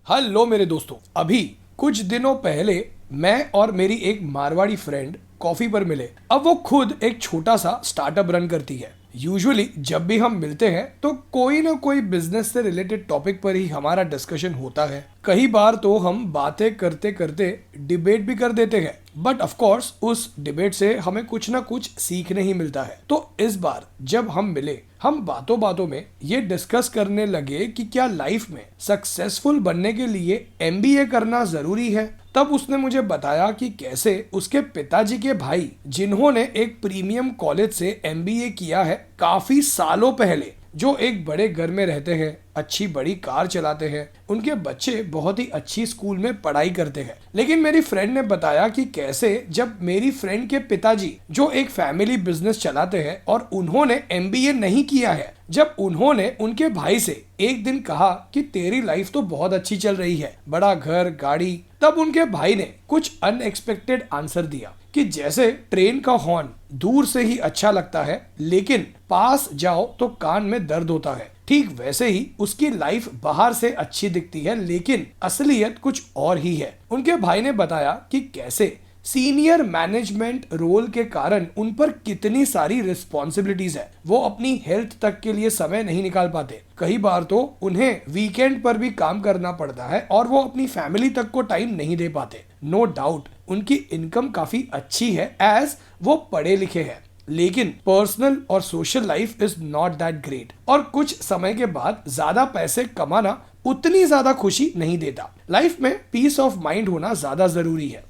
Hello मेरे दोस्तों, अभी कुछ दिनों पहले मैं और मेरी एक मारवाड़ी फ्रेंड कॉफी पर मिले। अब वो खुद एक छोटा सा स्टार्टअप रन करती है। यूजुअली जब भी हम मिलते हैं तो कोई ना कोई बिजनेस से रिलेटेड टॉपिक पर ही हमारा डिस्कशन होता है। कई बार तो हम बातें करते करते डिबेट भी कर देते हैं, बट ऑफ कोर्स उस डिबेट से हमें कुछ ना कुछ सीखने ही मिलता है। तो इस बार जब हम मिले, हम बातों बातों में ये डिस्कस करने लगे कि क्या लाइफ में सक्सेसफुल बनने के लिए एमबीए करना जरूरी है। तब उसने मुझे बताया कि कैसे उसके पिताजी के भाई, जिन्होंने एक प्रीमियम कॉलेज से एमबीए किया है काफी सालों पहले, जो एक बड़े घर में रहते हैं, अच्छी बड़ी कार चलाते हैं, उनके बच्चे बहुत ही अच्छी स्कूल में पढ़ाई करते हैं। लेकिन मेरी फ्रेंड ने बताया कि कैसे जब मेरी फ्रेंड के पिताजी, जो एक फैमिली बिजनेस चलाते हैं और उन्होंने एमबीए नहीं किया है, जब उन्होंने उनके भाई से एक दिन कहा कि तेरी लाइफ तो बहुत अच्छी चल रही है, बड़ा घर गाड़ी, तब उनके भाई ने कुछ अनएक्सपेक्टेड आंसर दिया कि जैसे ट्रेन का हॉर्न दूर से ही अच्छा लगता है, लेकिन पास जाओ तो कान में दर्द होता है, ठीक वैसे ही उसकी लाइफ बाहर से अच्छी दिखती है लेकिन असलियत कुछ और ही है। उनके भाई ने बताया कि कैसे सीनियर मैनेजमेंट रोल के कारण उन पर कितनी सारी रिस्पॉन्सिबिलिटीज है। वो अपनी हेल्थ तक के लिए समय नहीं निकाल पाते। कई बार तो उन्हें वीकेंड पर भी काम करना पड़ता है और वो अपनी फैमिली तक को टाइम नहीं दे पाते। नो डाउट उनकी इनकम काफी अच्छी है एज वो पढ़े लिखे हैं, लेकिन पर्सनल और social life is not that great. और कुछ समय के बाद ज्यादा पैसे कमाना उतनी ज्यादा खुशी नहीं देता। लाइफ में पीस ऑफ माइंड होना ज्यादा जरूरी है।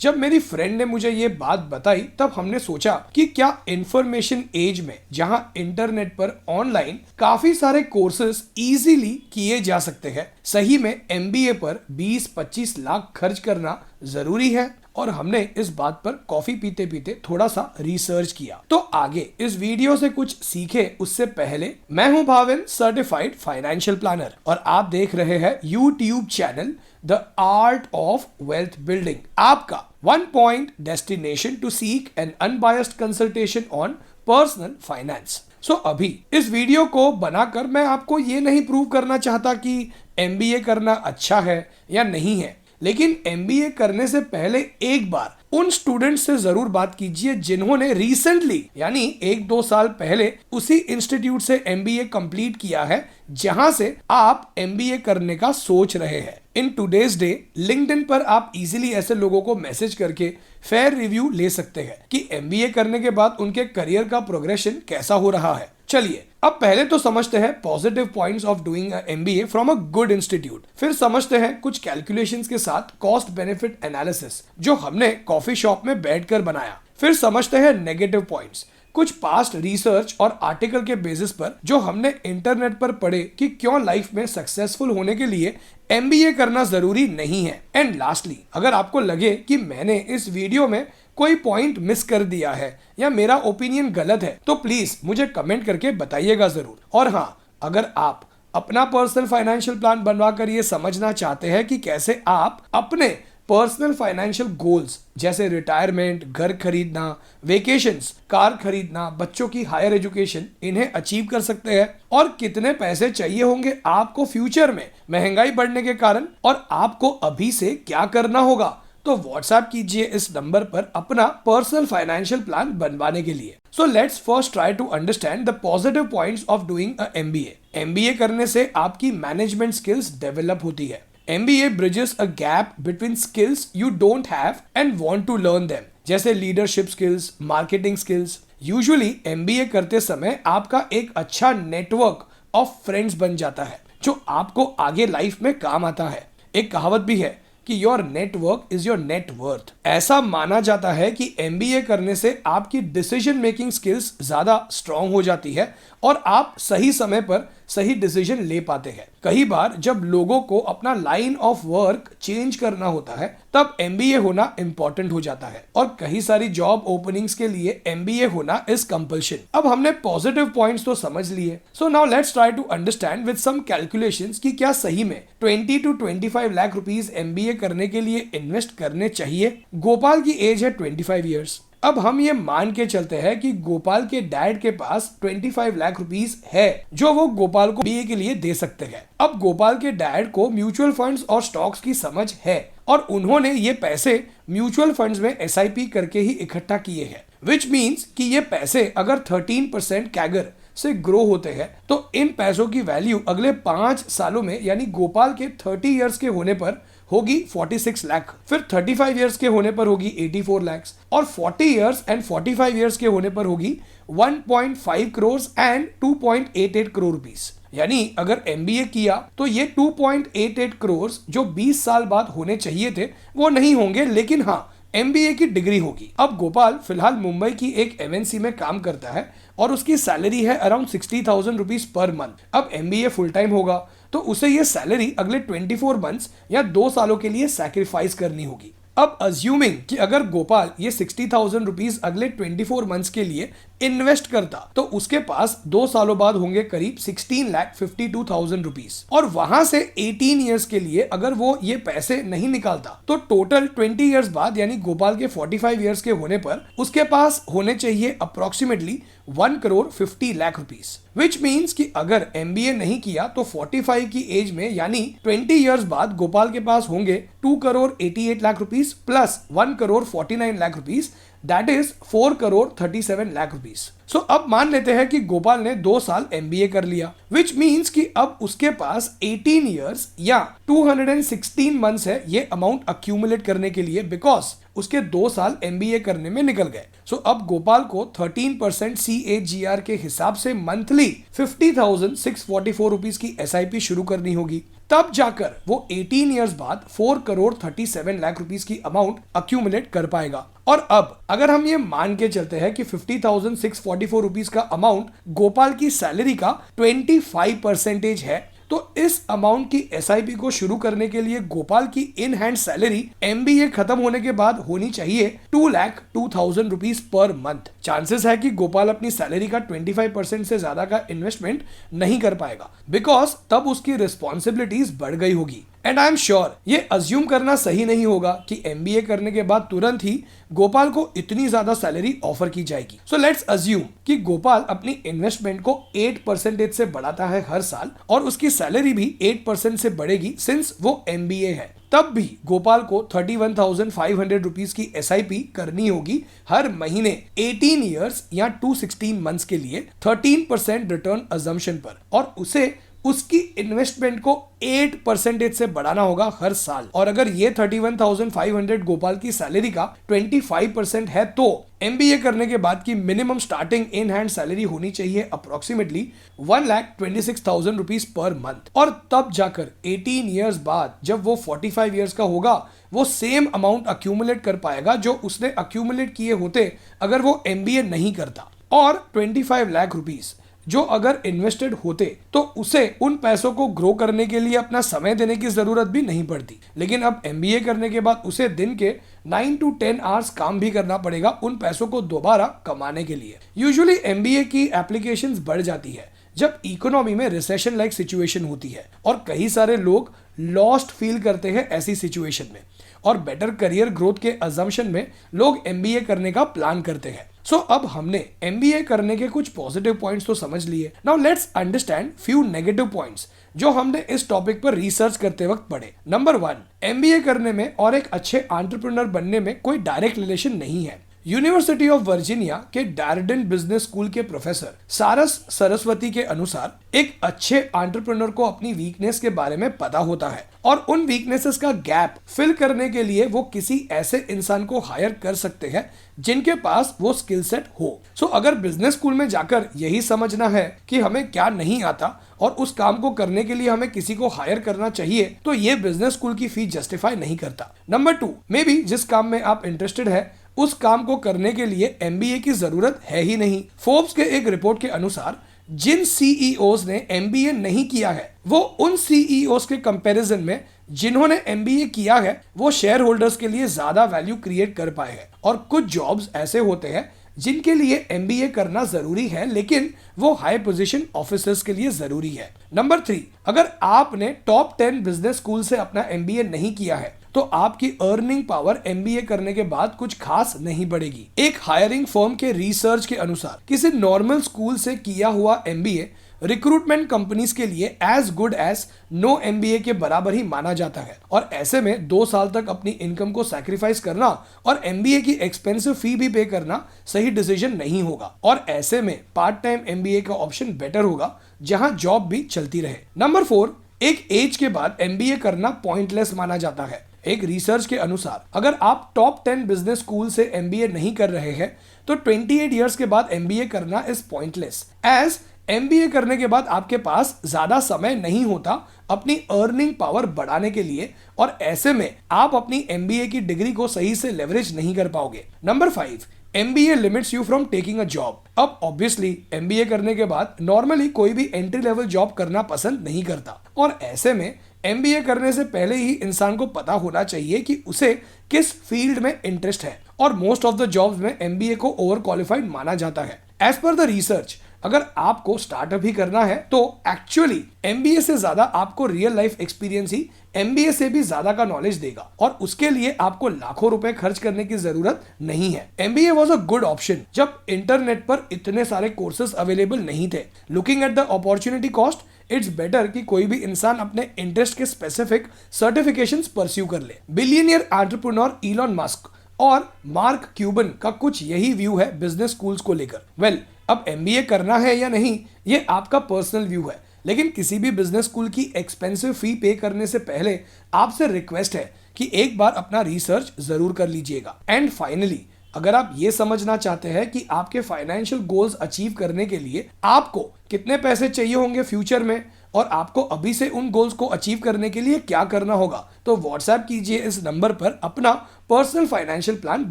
जब मेरी फ्रेंड ने मुझे ये बात बताई, तब हमने सोचा कि क्या इंफॉर्मेशन एज में, जहां इंटरनेट पर ऑनलाइन काफी सारे कोर्सेज इजीली किए जा सकते हैं, सही में एमबीए पर 20-25 लाख खर्च करना जरूरी है। और हमने इस बात पर कॉफी पीते पीते थोड़ा सा रिसर्च किया। तो आगे इस वीडियो से कुछ सीखे उससे पहले, मैं हूं भाविन, सर्टिफाइड फाइनेंशियल प्लानर, और आप देख रहे हैं YouTube channel the art of wealth building, आपका one point destination to seek an unbiased consultation on personal finance. So अभी इस वीडियो को बनाकर मैं आपको ये नहीं प्रूव करना चाहता कि एमबीए करना अच्छा है या नहीं है, लेकिन एमबीए करने से पहले एक बार उन स्टूडेंट्स से जरूर बात कीजिए जिन्होंने रिसेंटली, यानी 1-2 साल पहले, उसी इंस्टीट्यूट से एमबीए कंप्लीट किया है जहां से आप एमबीए करने का सोच रहे हैं। इन टुडेज डे लिंक्डइन पर आप इजीली ऐसे लोगों को मैसेज करके फेयर रिव्यू ले सकते हैं कि एमबीए करने के बाद उनके करियर का प्रोग्रेशन कैसा हो रहा है। चलिए अब पहले तो समझते हैं positive points of doing MBA from a good institute. फिर समझते हैं कुछ कैलकुलेशंस के साथ कॉस्ट बेनिफिट एनालिसिस जो हमने कॉफी शॉप में बैठकर बनाया। फिर समझते हैं नेगेटिव पॉइंट्स, कुछ पास्ट रिसर्च और आर्टिकल के बेसिस पर जो हमने इंटरनेट पर पढ़े कि क्यों लाइफ में सक्सेसफुल होने के लिए एमबीए करना जरूरी नहीं है। एंड लास्टली, अगर आपको लगे कि मैंने इस वीडियो में कोई पॉइंट मिस कर दिया है या मेरा ओपिनियन गलत है, तो प्लीज मुझे कमेंट करके बताइएगा जरूर। और हाँ, अगर आप अपना पर्सनल फाइनेंशियल प्लान बनवाकर ये समझना चाहते हैं कि कैसे आप अपने पर्सनल फाइनेंशियल गोल्स जैसे रिटायरमेंट, घर खरीदना, वेकेशंस, कार खरीदना, बच्चों की हायर एजुकेशन, इन्हें अचीव कर सकते हैं, और कितने पैसे चाहिए होंगे आपको फ्यूचर में महंगाई बढ़ने के कारण, और आपको अभी से क्या करना होगा, तो व्हाट्सएप कीजिए इस नंबर पर अपना पर्सनल फाइनेंशियल प्लान बनवाने के लिए। So let's first try to understand the positive points of doing a MBA. MBA करने से आपकी मैनेजमेंट स्किल्स डेवलप होती है। MBA bridges a gap between skills you don't have and want to learn them, जैसे leadership skills, marketing skills. Usually MBA करते समय आपका एक अच्छा नेटवर्क ऑफ फ्रेंड्स बन जाता है जो आपको आगे लाइफ में काम आता है। एक कहावत भी है कि your network is your net worth. ऐसा माना जाता है कि MBA करने से आपकी डिसीजन मेकिंग स्किल्स ज्यादा स्ट्रांग हो जाती है और आप सही समय पर सही डिसीजन ले पाते हैं। कई बार जब लोगों को अपना लाइन ऑफ वर्क चेंज करना होता है, तब एमबीए होना इंपॉर्टेंट हो जाता है, और कई सारी जॉब ओपनिंग्स के लिए एमबीए होना इज कंपल्शन। अब हमने पॉजिटिव पॉइंट्स तो समझ लिए, so now let's try to understand with some calculations कि क्या सही में 20 to 25 लाख रुपीस एमबीए करने के लिए इन्वेस्ट करने चाहिए। गोपाल की एज है 25 ईयर्स, अब हम ये मान के चलते हैं कि गोपाल के डैड के पास 25 लाख रुपीस है जो वो गोपाल को MBA के लिए दे सकते हैं। अब गोपाल के डैड को म्यूचुअल फंड्स और स्टॉक्स की समझ है और उन्होंने ये पैसे म्यूचुअल फंड्स में SIP करके ही इकट्ठा किए हैं, विच मीन्स कि ये पैसे अगर 13% कैगर से ग्रो होते हैं तो इन पैसों की वैल्यू अगले 5 सालों में यानी गोपाल के 30 इयर्स के होने पर होगी 46 लाख, फिर 35 इयर्स के होने पर होगी 84 लाख और 40 इयर्स एंड 45 इयर्स के होने पर होगी 1.5 करोड़ एंड 2.88 करोड़ रुपीस। यानी अगर MBA किया तो ये 2.88 करोड़ जो 20 साल बाद होने चाहिए थे वो नहीं होंगे, लेकिन हाँ MBA की डिग्री होगी। अब गोपाल फिलहाल मुंबई की एक MNC में काम करता है और उसकी सैलरी है अराउंड 60,000 रुपीज पर मंथ। अब MBA फुल टाइम होगा तो उसे ये सैलरी अगले 24 मंथ्स या 2 सालों के लिए सैक्रिफाइस करनी होगी। अब अज्यूमिंग कि अगर गोपाल ये 60,000 रुपीज अगले 24 मंथ्स के लिए इन्वेस्ट करता तो उसके पास 2 सालों बाद होंगे करीब 16,52,000 रुपीज और वहां से 18 इयर्स के लिए अगर वो ये पैसे नहीं निकालता तो टोटल 20 इयर्स बाद यानी गोपाल के 45 इयर्स के होने पर उसके पास होने चाहिए approximately 1 crore 50 lakh rupees, which means कि अगर MBA नहीं किया तो 45 की एज में यानी 20 इयर्स बाद गोपाल के पास होंगे 2 crore 88 lakh rupees plus 1 crore 49 lakh rupees, that is 4 crore 37 lakh rupees. So अब मान लेते हैं कि गोपाल ने 2 साल MBA कर लिया, विच मीन्स कि अब उसके पास 18 इयर्स या 216 मंथ्स है ये अमाउंट अक्यूमुलेट करने के लिए, बिकॉज उसके 2 साल MBA करने में निकल गए। सो अब गोपाल को 13% CAGR के हिसाब से मंथली 50,644 रुपीस की SIP शुरू करनी होगी, तब जाकर वो 18 इयर्स बाद 4 करोड़ 37 लाख रुपीस की अमाउंट अक्यूमुलेट कर पाएगा। और अब अगर हम ये मान के चलते हैं कि 50,644 रुपीस का अमाउंट गोपाल की सैलरी का 25% है तो इस अमाउंट की SIP को शुरू करने के लिए गोपाल की इन हैंड सैलरी MBA खत्म होने के बाद होनी चाहिए 2,02,000 रुपीस पर मंथ। चांसेस है कि गोपाल अपनी सैलरी का 25% से ज्यादा का इन्वेस्टमेंट नहीं कर पाएगा, बिकॉज तब उसकी रिस्पॉन्सिबिलिटीज बढ़ गई होगी। एंड आई एम श्योर ये अज्यूम करना सही नहीं होगा कि MBA करने के बाद तुरंत ही गोपाल को इतनी ज्यादा सैलरी ऑफर की जाएगी। सो लेट्स अज्यूम कि गोपाल अपनी इन्वेस्टमेंट को 8% से बढ़ाता है हर साल और उसकी सैलरी भी 8% से बढ़ेगी सिंस वो MBA है, तब भी गोपाल को 31,500 रुपीस की SIP करनी होगी हर महीने 18 इयर्स या 216 मंथ्स के लिए 13% रिटर्न अजम्पशन पर, और उसे उसकी इन्वेस्टमेंट को 8% से बढ़ाना होगा हर साल। और अगर ये 31,500 गोपाल की सैलरी का 25% है तो MBA करने के बाद की minimum starting in hand salary होनी चाहिए अप्रोक्सीमेटली 1,26,000 रुपीस पर मंथ, और तब जाकर 18 इयर्स बाद जब वो 45 इयर्स का होगा वो सेम अमाउंट अक्यूमुलेट कर पाएगा जो उसने अक्यूमुलेट किए होते अगर वो MBA नहीं करता। और 25 लाख रुपीस जो अगर इन्वेस्टेड होते तो उसे उन पैसों को ग्रो करने के लिए अपना समय देने की जरूरत भी नहीं पड़ती, लेकिन अब MBA करने के बाद उसे दिन के 9 to 10 आवर्स काम भी करना पड़ेगा उन पैसों को दोबारा कमाने के लिए। यूजुअली MBA की एप्लीकेशंस बढ़ जाती है जब इकोनॉमी में रिसेशन लाइक सिचुएशन होती है और कई सारे लोग लॉस्ट फील करते हैं ऐसी सिचुएशन में, और बेटर करियर ग्रोथ के अजम्पशन में लोग MBA करने का प्लान करते हैं। सो अब हमने MBA करने के कुछ पॉजिटिव पॉइंट्स तो समझ लिए। Now let's understand few negative points जो हमने इस टॉपिक पर रिसर्च करते वक्त पढ़े। नंबर 1, MBA करने में और एक अच्छे एंटरप्रेन्योर बनने में कोई डायरेक्ट रिलेशन नहीं है। यूनिवर्सिटी ऑफ वर्जीनिया के डार्डन बिजनेस स्कूल के प्रोफेसर सारस सरस्वती के अनुसार एक अच्छे एंटरप्रेन्योर को अपनी वीकनेस के बारे में पता होता है और उन वीकनेसेस का गैप फिल करने के लिए वो किसी ऐसे इंसान को हायर कर सकते हैं जिनके पास वो स्किल सेट हो। सो अगर बिजनेस स्कूल में जाकर यही समझना है कि हमें क्या नहीं आता और उस काम को करने के लिए हमें किसी को हायर करना चाहिए तो ये बिजनेस स्कूल की फीस जस्टिफाई नहीं करता। नंबर 2, मे बी जिस काम में आप इंटरेस्टेड है उस काम को करने के लिए MBA की जरूरत है ही नहीं। फोर्ब्स के एक रिपोर्ट के अनुसार जिन CEOs ने MBA नहीं किया है वो उन CEOs के कंपैरिजन में जिन्होंने MBA किया है वो शेयर होल्डर्स के लिए ज्यादा वैल्यू क्रिएट कर पाए हैं। और कुछ जॉब्स ऐसे होते हैं जिनके लिए एमबीए करना जरूरी है, लेकिन वो हाई पोजीशन ऑफिसर्स के लिए जरूरी है। नंबर 3, अगर आपने टॉप 10 बिजनेस स्कूल से अपना एमबीए नहीं किया है तो आपकी अर्निंग पावर एमबीए करने के बाद कुछ खास नहीं बढ़ेगी। एक हायरिंग फर्म के रिसर्च के अनुसार किसी नॉर्मल स्कूल से किया हुआ एमबीए रिक्रूटमेंट कंपनीज के लिए as good as no MBA के बराबर ही माना जाता है, और ऐसे में 2 साल तक अपनी इनकम को सैक्रिफाइस करना और एमबीए की एक्सपेंसिव फी भी पे करना सही डिसीजन नहीं होगा, और ऐसे में पार्ट टाइम एमबीए का ऑप्शन बेटर होगा जहां जॉब भी चलती रहे। नंबर 4, एक एज के बाद एमबीए करना पॉइंटलेस माना जाता है। एक रिसर्च के अनुसार अगर आप टॉप 10 बिजनेस स्कूल से एमबीए नहीं कर रहे हैं तो 28 इयर्स के बाद एमबीए करना इज पॉइंटलेस, एज एमबीए करने के बाद आपके पास ज्यादा समय नहीं होता अपनी अर्निंग पावर बढ़ाने के लिए, और ऐसे में आप अपनी एमबीए की डिग्री को सही से लेवरेज नहीं कर पाओगे। Number 5, MBA limits you from taking a job. अब ऑब्वियसली एमबीए करने के बाद नॉर्मली कोई भी एंट्री लेवल जॉब करना पसंद नहीं करता, और ऐसे में एमबीए करने से पहले ही इंसान को पता होना चाहिए कि उसे किस फील्ड में इंटरेस्ट है, और मोस्ट ऑफ द जॉब्स में एमबीए को ओवर क्वालिफाइड माना जाता है। एज पर द रिसर्च अगर आपको स्टार्टअप ही करना है तो एक्चुअली एमबीए से ज्यादा आपको रियल लाइफ एक्सपीरियंस ही एमबीए से भी ज्यादा का नॉलेज देगा, और उसके लिए आपको लाखों रुपए खर्च करने की जरूरत नहीं है। MBA was a good option जब इंटरनेट पर इतने सारे कोर्सेज अवेलेबल नहीं थे। Looking at the opportunity cost, it's better कि कोई भी इंसान अपने इंटरेस्ट के स्पेसिफिक सर्टिफिकेशंस परस्यू कर ले। बिलियनियर एंटरप्रेन्योर इलॉन मस्क और मार्क क्यूबन का कुछ यही व्यू है बिजनेस स्कूल्स को लेकर। अब एमबीए करना है या नहीं ये आपका पर्सनल व्यू है, लेकिन किसी भी बिजनेस स्कूल की एक्सपेंसिव फी पे करने से पहले आपसे रिक्वेस्ट है कि एक बार अपना रिसर्च जरूर कर लीजिएगा। एंड फाइनली, अगर आप ये समझना चाहते हैं कि आपके फाइनेंशियल गोल्स अचीव करने के लिए आपको कितने पैसे चाहिए होंगे फ्यूचर में, और आपको अभी से उन गोल्स को अचीव करने के लिए क्या करना होगा, तो व्हाट्सएप कीजिए इस नंबर पर अपना पर्सनल फाइनेंशियल प्लान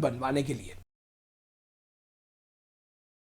बनवाने के लिए।